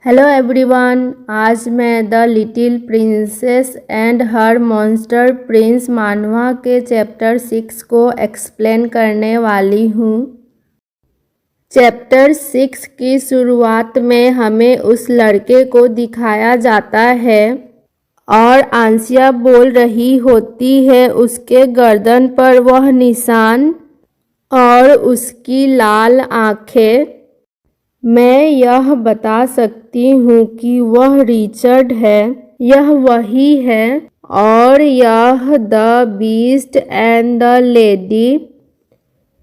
Hello everyone, आज मैं the little princess and her monster Prince मानवा के चैप्टर 6 को एक्सप्लेन करने वाली हूँ। चैप्टर 6 की शुरुआत में हमें उस लड़के को दिखाया जाता है और आंसिया बोल रही होती है उसके गर्दन पर वह निशान और उसकी लाल आँखें। मैं यह बता सकती हूँ कि वह रिचर्ड है, यह वही है और यह the beast and the lady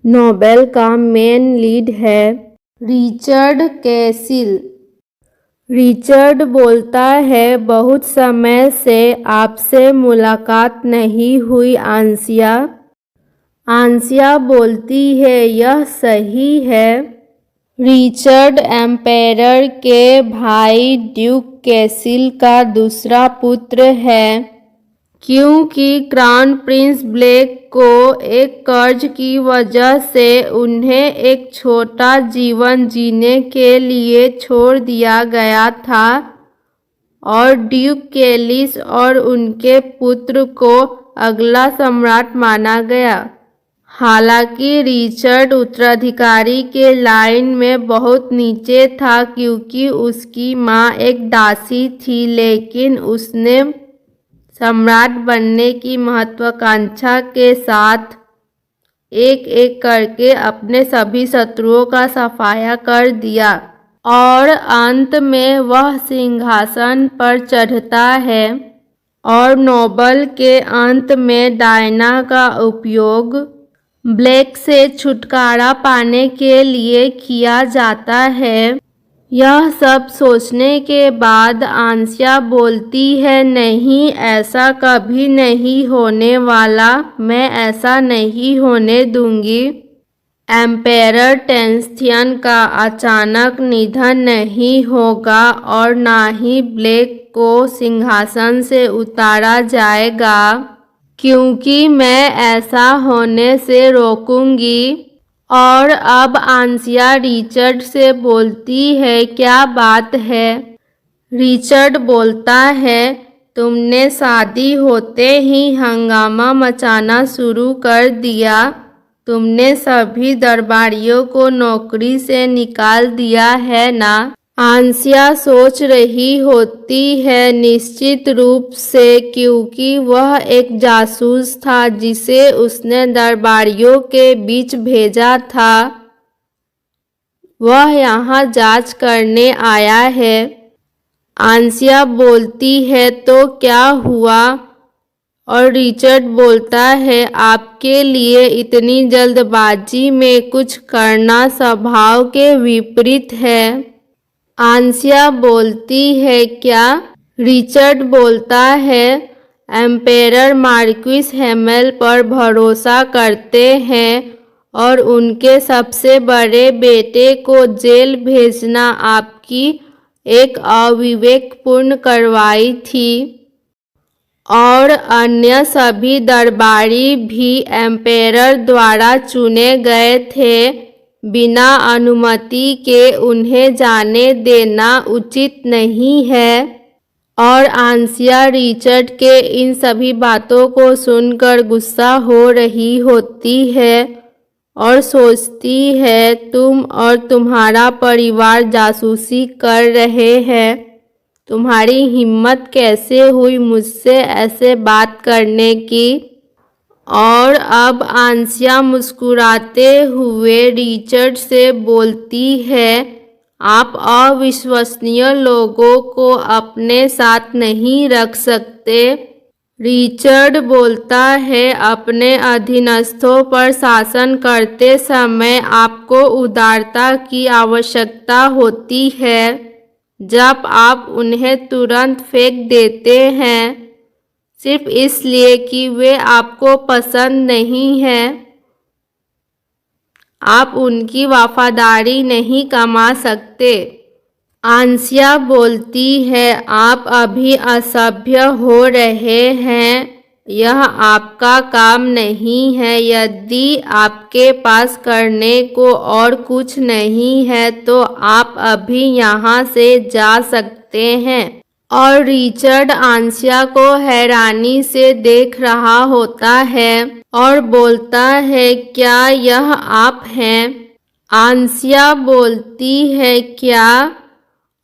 Nobel का मेन लीड है, रिचर्ड कैसिल। रिचर्ड बोलता है, बहुत समय से आपसे मुलाकात नहीं हुई आंसिया। आंसिया बोलती है, यह सही है। रिचर्ड एम्पेरर के भाई ड्यूक कैसिल का दूसरा पुत्र है। क्योंकि क्राउन प्रिंस ब्लैक को एक कर्ज की वजह से उन्हें एक छोटा जीवन जीने के लिए छोड़ दिया गया था और ड्यूक कैलिस और उनके पुत्र को अगला सम्राट माना गया। हालांकि रिचर्ड उत्तराधिकारी के लाइन में बहुत नीचे था क्योंकि उसकी मां एक दासी थी, लेकिन उसने सम्राट बनने की महत्वाकांक्षा के साथ एक एक करके अपने सभी शत्रुओं का सफाया कर दिया और अंत में वह सिंहासन पर चढ़ता है। और नोबल के अंत में डायना का उपयोग ब्लैक से छुटकारा पाने के लिए किया जाता है। यह सब सोचने के बाद आंसिया बोलती है, नहीं, ऐसा कभी नहीं होने वाला, मैं ऐसा नहीं होने दूंगी। एम्पेरर टेंस्थियन का अचानक निधन नहीं होगा और ना ही ब्लैक को सिंहासन से उतारा जाएगा, क्योंकि मैं ऐसा होने से रोकूंगी। और अब आंसिया रिचर्ड से बोलती है, क्या बात है? रिचर्ड बोलता है, तुमने शादी होते ही हंगामा मचाना शुरू कर दिया। तुमने सभी दरबारियों को नौकरी से निकाल दिया है ना? आंसिया सोच रही होती है, निश्चित रूप से, क्योंकि वह एक जासूस था जिसे उसने दरबारियों के बीच भेजा था। वह यहाँ जांच करने आया है। आंसिया बोलती है, तो क्या हुआ? और रिचर्ड बोलता है, आपके लिए इतनी जल्दबाजी में कुछ करना स्वभाव के विपरीत है। आंसिया बोलती है, क्या? रिचर्ड बोलता है, एम्पेरर मार्क्विस हैमेल पर भरोसा करते हैं और उनके सबसे बड़े बेटे को जेल भेजना आपकी एक अविवेकपूर्ण कार्रवाई थी और अन्य सभी दरबारी भी एम्पेरर द्वारा चुने गए थे। बिना अनुमति के उन्हें जाने देना उचित नहीं है। और आंसिया रिचर्ड के इन सभी बातों को सुनकर गुस्सा हो रही होती है और सोचती है, तुम और तुम्हारा परिवार जासूसी कर रहे हैं। तुम्हारी हिम्मत कैसे हुई मुझसे ऐसे बात करने की? और अब आंसिया मुस्कुराते हुए रिचर्ड से बोलती है, आप अविश्वसनीय लोगों को अपने साथ नहीं रख सकते। रिचर्ड बोलता है, अपने अधीनस्थों पर शासन करते समय आपको उदारता की आवश्यकता होती है। जब आप उन्हें तुरंत फेंक देते हैं सिर्फ इसलिए कि वे आपको पसंद नहीं है, आप उनकी वफादारी नहीं कमा सकते। आंसिया बोलती है, आप अभी असभ्य हो रहे हैं। यह आपका काम नहीं है। यदि आपके पास करने को और कुछ नहीं है तो आप अभी यहाँ से जा सकते हैं। और रिचर्ड आंसिया को हैरानी से देख रहा होता है और बोलता है, क्या यह आप हैं? आंसिया बोलती है, क्या?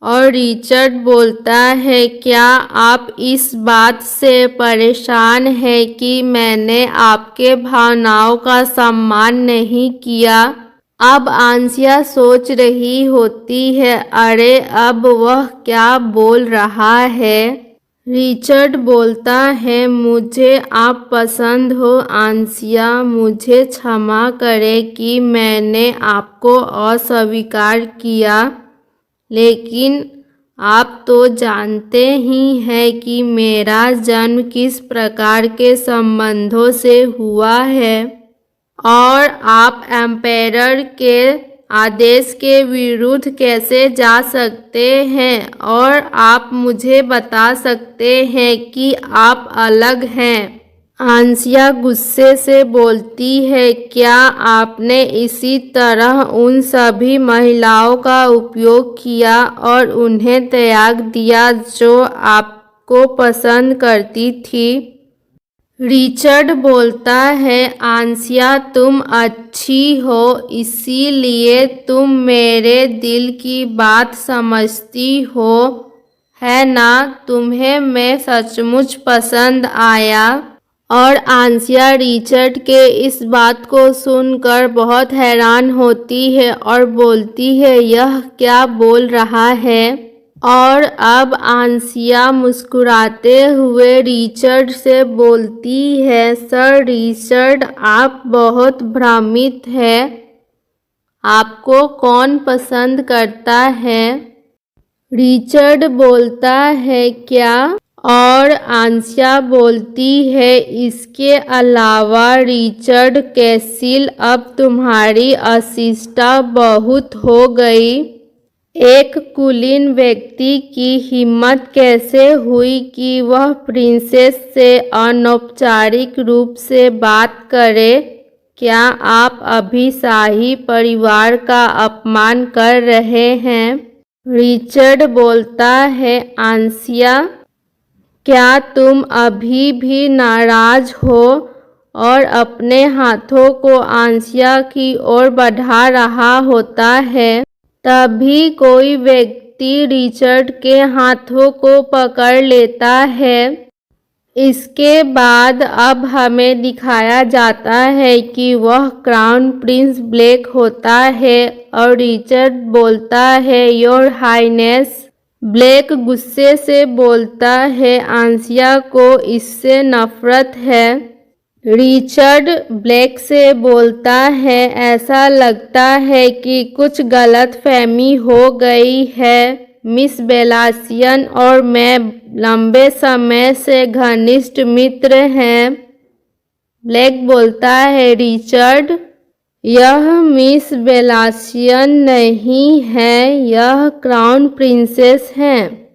और रिचर्ड बोलता है, क्या आप इस बात से परेशान हैं कि मैंने आपके भावनाओं का सम्मान नहीं किया? अब आंसिया सोच रही होती है, अरे अब वह क्या बोल रहा है। रिचर्ड बोलता है, मुझे आप पसंद हो आंसिया, मुझे क्षमा करें कि मैंने आपको अस्वीकार किया, लेकिन आप तो जानते ही हैं कि मेरा जन्म किस प्रकार के संबंधों से हुआ है और आप एम्पायर के आदेश के विरुद्ध कैसे जा सकते हैं और आप मुझे बता सकते हैं कि आप अलग हैं। आंसिया गुस्से से बोलती है, क्या आपने इसी तरह उन सभी महिलाओं का उपयोग किया और उन्हें त्याग दिया जो आपको पसंद करती थी? रिचर्ड बोलता है, आंसिया तुम अच्छी हो, इसीलिए तुम मेरे दिल की बात समझती हो, है ना? तुम्हें मैं सचमुच पसंद आया। और आंसिया रिचर्ड के इस बात को सुनकर बहुत हैरान होती है और बोलती है, यह क्या बोल रहा है? और अब आंसिया मुस्कुराते हुए रिचर्ड से बोलती है, सर रिचर्ड, आप बहुत भ्रमित हैं। आपको कौन पसंद करता है? रिचर्ड बोलता है, क्या? और आंसिया बोलती है, इसके अलावा रिचर्ड कैसिल, अब तुम्हारी अशिष्टता बहुत हो गई। एक कुलीन व्यक्ति की हिम्मत कैसे हुई कि वह प्रिंसेस से अनौपचारिक रूप से बात करे? क्या आप अभी शाही परिवार का अपमान कर रहे हैं? रिचर्ड बोलता है, आंसिया, क्या तुम अभी भी नाराज हो? और अपने हाथों को आंसिया की ओर बढ़ा रहा होता है। तभी कोई व्यक्ति रिचर्ड के हाथों को पकड़ लेता है। इसके बाद अब हमें दिखाया जाता है कि वह क्राउन प्रिंस ब्लैक होता है और रिचर्ड बोलता है, योर हाइनेस। ब्लैक गुस्से से बोलता है, आंसिया को इससे नफरत है। रिचर्ड ब्लैक से बोलता है, ऐसा लगता है कि कुछ गलतफहमी हो गई है। मिस बेलासियन और मैं लंबे समय से घनिष्ठ मित्र हैं। ब्लैक बोलता है, रिचर्ड, यह मिस बेलासियन नहीं है, यह क्राउन प्रिंसेस हैं।